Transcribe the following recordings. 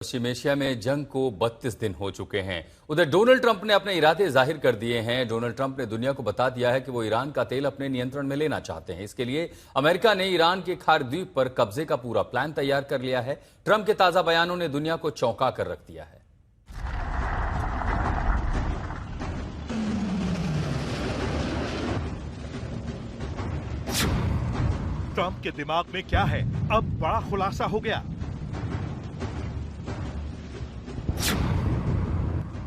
पश्चिम Asia में जंग को 32 दिन हो चुके हैं। उधर डोनाल्ड ट्रंप ने अपने इरादे जाहिर कर दिए हैं। डोनाल्ड ट्रंप ने दुनिया को बता दिया है कि वो ईरान का तेल अपने नियंत्रण में लेना चाहते हैं। इसके लिए अमेरिका ने ईरान के खार द्वीप पर कब्जे का पूरा प्लान तैयार कर लिया है। ट्रंप के ताजा बयानों ने दुनिया को चौंका कर रख दिया है। ट्रंप के दिमाग में क्या है, अब बड़ा खुलासा हो गया।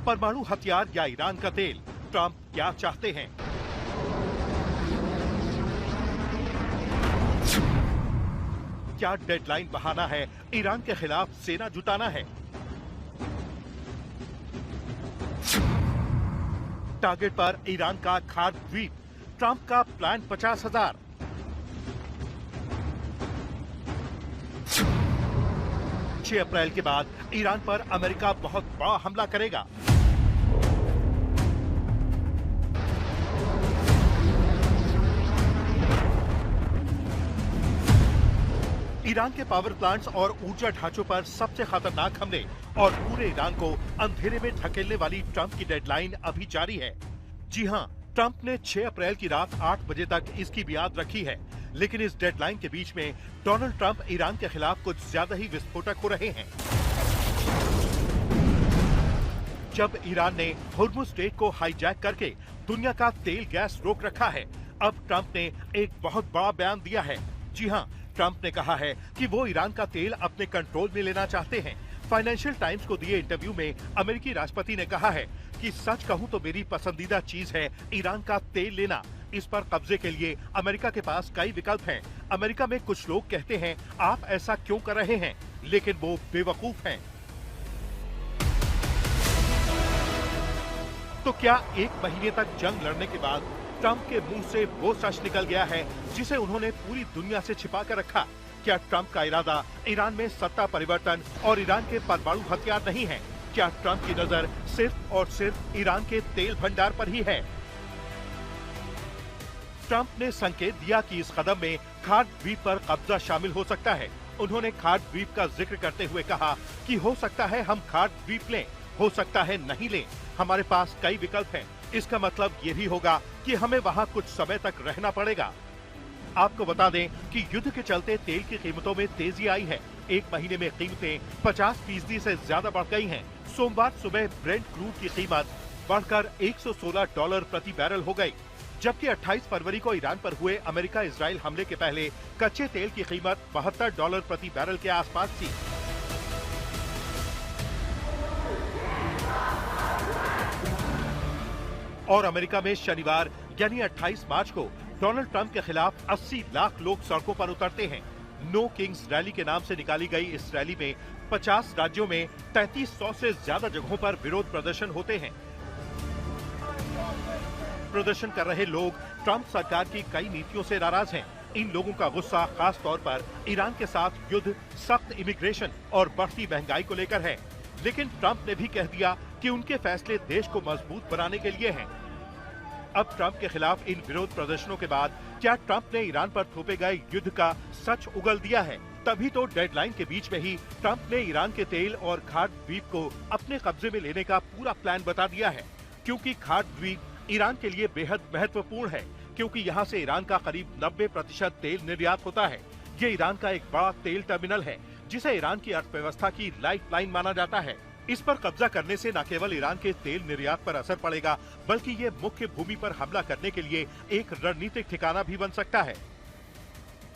परमाणु हथियार या ईरान का तेल, ट्रंप क्या चाहते हैं? क्या डेडलाइन बढ़ाना है, ईरान के खिलाफ सेना जुटाना है? टारगेट पर ईरान का खार द्वीप, ट्रंप का प्लान 50,000। अप्रैल के बाद ईरान पर अमेरिका बहुत बड़ा हमला करेगा। ईरान के पावर प्लांट्स और ऊर्जा ढांचों पर सबसे खतरनाक हमले और पूरे ईरान को अंधेरे में ढकेलने वाली ट्रंप की डेडलाइन अभी जारी है। जी हां, ट्रंप ने 6 अप्रैल की रात 8 बजे तक इसकी मियाद रखी है, लेकिन इस डेडलाइन के बीच में डोनाल्ड ट्रंप ईरान के खिलाफ कुछ ज्यादा ही विस्फोटक हो रहे हैं। जब ईरान ने हुर्मुज़ स्ट्रेट को हाईजैक करके दुनिया का तेल गैस रोक रखा है, अब ट्रंप ने एक बहुत बड़ा बयान दिया है। जी हां, ट्रंप ने कहा है कि वो ईरान का तेल अपने कंट्रोल में लेना चाहते हैं। फाइनेंशियल टाइम्स को दिए इंटरव्यू में अमेरिकी राष्ट्रपति ने कहा है कि सच कहूं तो मेरी पसंदीदा चीज है ईरान का तेल लेना। इस पर कब्जे के लिए अमेरिका के पास कई विकल्प हैं। अमेरिका में कुछ लोग कहते हैं आप ऐसा क्यों कर रहे हैं, लेकिन वो बेवकूफ हैं। तो क्या 1 महीने तक जंग लड़ने के बाद ट्रंप के मुंह से वो सच निकल गया है जिसे उन्होंने पूरी दुनिया से छिपा कर रखा? क्या ट्रंप का इरादा ईरान में सत्ता परिवर्तन और ईरान के परमाणु हथियार नहीं है? क्या ट्रंप की नजर सिर्फ और सिर्फ ईरान के तेल भंडार पर ही है? ट्रंप ने संकेत दिया कि इस कदम में खार द्वीप पर कब्जा शामिल हो सकता है। उन्होंने खार द्वीप का जिक्र करते हुए कहा कि हो सकता है हम खार द्वीप लें, हो सकता है नहीं लें, हमारे पास कई विकल्प हैं। इसका मतलब ये भी होगा कि हमें वहाँ कुछ समय तक रहना पड़ेगा। आपको बता दें कि युद्ध के चलते तेल की कीमतों में तेजी आई है। 1 महीने में कीमतें 50% से ज्यादा बढ़ गई हैं। सोमवार सुबह ब्रेंट क्रूड की कीमत बढ़कर $116 प्रति बैरल हो गई, जबकि 28 फरवरी को ईरान पर हुए अमेरिका इजराइल हमले के पहले कच्चे तेल की कीमत $72 प्रति बैरल के आसपास थी। और अमेरिका में शनिवार यानी 28 मार्च को डोनाल्ड ट्रंप के खिलाफ 80 लाख लोग सड़कों पर उतरते हैं। नो किंग्स रैली के नाम से निकाली गई इस रैली में 50 राज्यों में 3300 से ज्यादा जगहों पर विरोध प्रदर्शन होते हैं। प्रदर्शन कर रहे लोग ट्रंप सरकार की कई नीतियों से नाराज हैं। इन लोगों का गुस्सा खास तौर पर ईरान के साथ युद्ध, सख्त इमिग्रेशन और बढ़ती महंगाई को लेकर है। लेकिन ट्रंप ने भी कह दिया कि उनके फैसले देश को मजबूत बनाने के लिए हैं। अब ट्रंप के खिलाफ इन विरोध प्रदर्शनों के बाद क्या ट्रंप ने ईरान पर थोपे गए युद्ध का सच उगल दिया है? तभी तो डेडलाइन के बीच में ही ट्रंप ने ईरान के तेल और खार द्वीप को अपने कब्जे में लेने का पूरा प्लान बता दिया है। क्योंकि खार द्वीप ईरान के लिए बेहद महत्वपूर्ण है, क्योंकि यहाँ से ईरान का करीब 90% तेल निर्यात होता है। ये ईरान का एक बड़ा तेल टर्मिनल है जिसे ईरान की अर्थव्यवस्था की लाइफलाइन माना जाता है। इस पर कब्जा करने से न केवल ईरान के तेल निर्यात पर असर पड़ेगा, बल्कि ये मुख्य भूमि पर हमला करने के लिए एक रणनीतिक ठिकाना भी बन सकता है।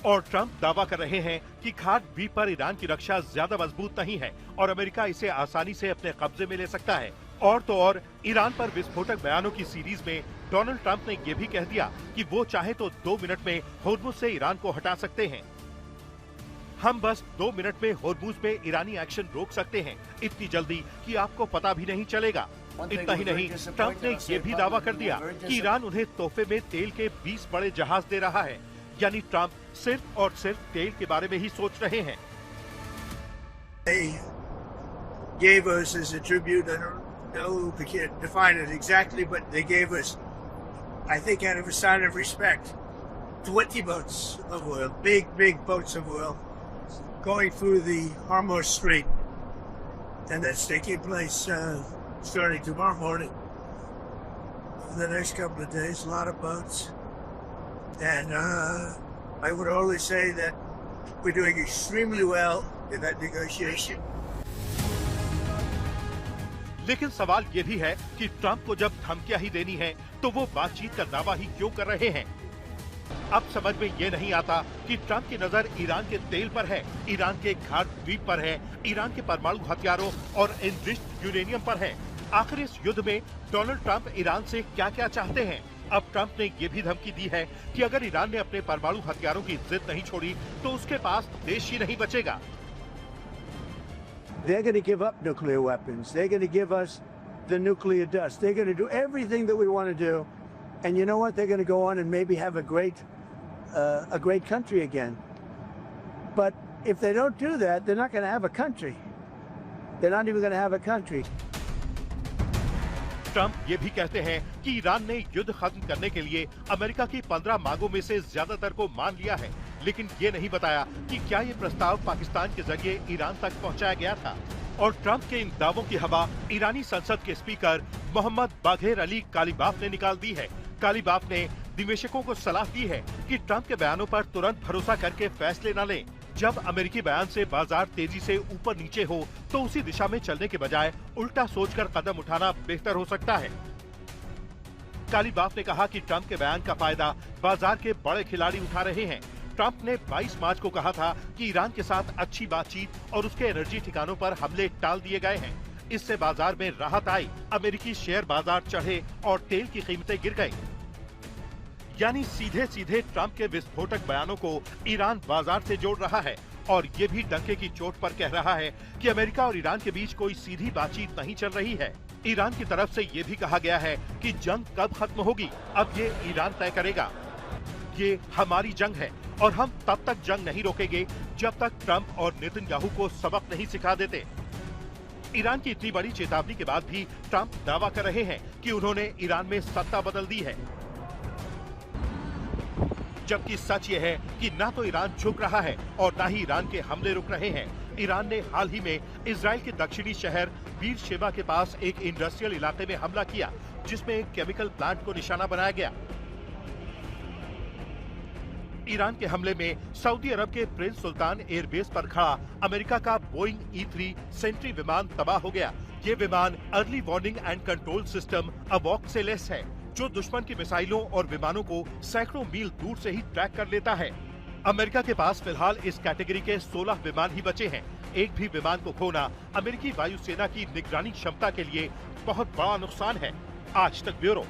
और ट्रंप दावा कर रहे हैं कि खार द्वीप पर ईरान की रक्षा ज्यादा मजबूत नहीं है और अमेरिका इसे आसानी से अपने कब्जे में ले सकता है। और तो और ईरान पर विस्फोटक बयानों की सीरीज में डोनाल्ड ट्रंप ने ये भी कह दिया कि वो चाहे तो 2 मिनट में हुर्मुज़ से ईरान को हटा सकते हैं। हम बस 2 मिनट में हुर्मुज़ में ईरानी एक्शन रोक सकते हैं, इतनी जल्दी कि आपको पता भी नहीं चलेगा। इतना ही नहीं, ट्रंप ने ये भी दावा कर दिया कि ईरान उन्हें तोहफे में तेल के 20 बड़े जहाज दे रहा है। यानी ट्रंप सिर्फ और सिर्फ तेल के बारे में ही सोच रहे हैं। They gave us as a tribute, I don't know, we can't define it exactly, but they gave us, I think out of a sign of respect, 20 boats of oil, big boats of oil, going through the Hormuz Strait. and that's taking place starting tomorrow morning. For the next couple of days, a lot of boats, and I would only say that we're doing extremely well in that negotiation. लेकिन सवाल ये भी है कि Trump को जब धमकियां ही देनी है तो वो बातचीत का दावा ही क्यों कर रहे हैं। अब समझ में ये नहीं आता कि ट्रंप की नजर ईरान के तेल पर है, ईरान के घाट द्वीप पर है, ईरान के परमाणु हथियारों और एनरिच्ड यूरेनियम पर है। आखिर इस युद्ध में डोनाल्ड ट्रंप ईरान से क्या क्या चाहते हैं। अब ट्रंप ने ये भी धमकी दी है कि अगर ईरान ने अपने परमाणु हथियारों की जिद नहीं छोड़ी तो उसके पास देश ही नहीं बचेगा। They're going to give up nuclear weapons. They're going to give us the nuclear dust. They're going to do everything that we want to do. And you know what? They're going to go on and maybe have a great country again. But if they don't do that, they're not going to have a country. They're not even going to have a country. Trump ये भी कहते हैं कि Iran ने युद्ध खत्म करने के लिए अमेरिका की 15 मांगों में से ज्यादातर को मान लिया है, लेकिन ये नहीं बताया कि क्या ये प्रस्ताव पाकिस्तान के जरिए ईरान तक पहुंचाया गया था। और ट्रंप के इन दावों की हवा ईरानी संसद के स्पीकर मोहम्मद बाघेर अली कालीबाफ ने निकाल दी है। कालीबाफ ने निवेशकों को सलाह दी है कि ट्रंप के बयानों पर तुरंत भरोसा करके फैसले न लें। जब अमेरिकी बयान से बाजार तेजी से ऊपर नीचे हो तो उसी दिशा में चलने के बजाय उल्टा सोचकर कदम उठाना बेहतर हो सकता है। कालीबाफ ने कहा कि ट्रंप के बयान का फायदा बाजार के बड़े खिलाड़ी उठा रहे हैं। ट्रंप ने 22 मार्च को कहा था कि ईरान के साथ अच्छी बातचीत और उसके एनर्जी ठिकानों पर हमले टाल दिए गए हैं। इससे बाजार में राहत आई, अमेरिकी शेयर बाजार चढ़े और तेल की कीमतें गिर गई। यानी सीधे सीधे ट्रंप के विस्फोटक बयानों को ईरान बाजार से जोड़ रहा है और ये भी डंके की चोट पर कह रहा है कि अमेरिका और ईरान के बीच कोई सीधी बातचीत नहीं चल रही है। ईरान की तरफ से ये भी कहा गया है कि जंग कब खत्म होगी, अब ये ईरान तय करेगा। ये हमारी जंग है और हम तब तक जंग नहीं रोकेंगे जब तक ट्रंप और नेतन्याहू को सबक नहीं सिखा देते। ईरान की इतनी बड़ी चेतावनी के बाद भी ट्रंप दावा कर रहे हैं कि उन्होंने ईरान में सत्ता बदल दी है, जबकि सच ये है कि ना तो ईरान झुक रहा है और ना ही ईरान के हमले रुक रहे हैं। ईरान ने हाल ही में इजराइल के दक्षिणी शहर बीरशेबा के पास एक इंडस्ट्रियल इलाके में हमला किया, जिसमें एक केमिकल प्लांट को निशाना बनाया गया। ईरान के हमले में सऊदी अरब के प्रिंस सुल्तान एयरबेस पर खड़ा अमेरिका का बोइंग E-3 सेंट्री विमान तबाह हो गया। ये विमान early warning and control system अवॉक से लेस है, जो दुश्मन की मिसाइलों और विमानों को सैकड़ों मील दूर से ही ट्रैक कर लेता है। अमेरिका के पास फिलहाल इस कैटेगरी के 16 विमान ही बचे हैं। एक भी विमान को खोना अमेरिकी वायुसेना की निगरानी क्षमता के लिए बहुत बड़ा नुकसान है। आज तक ब्यूरो।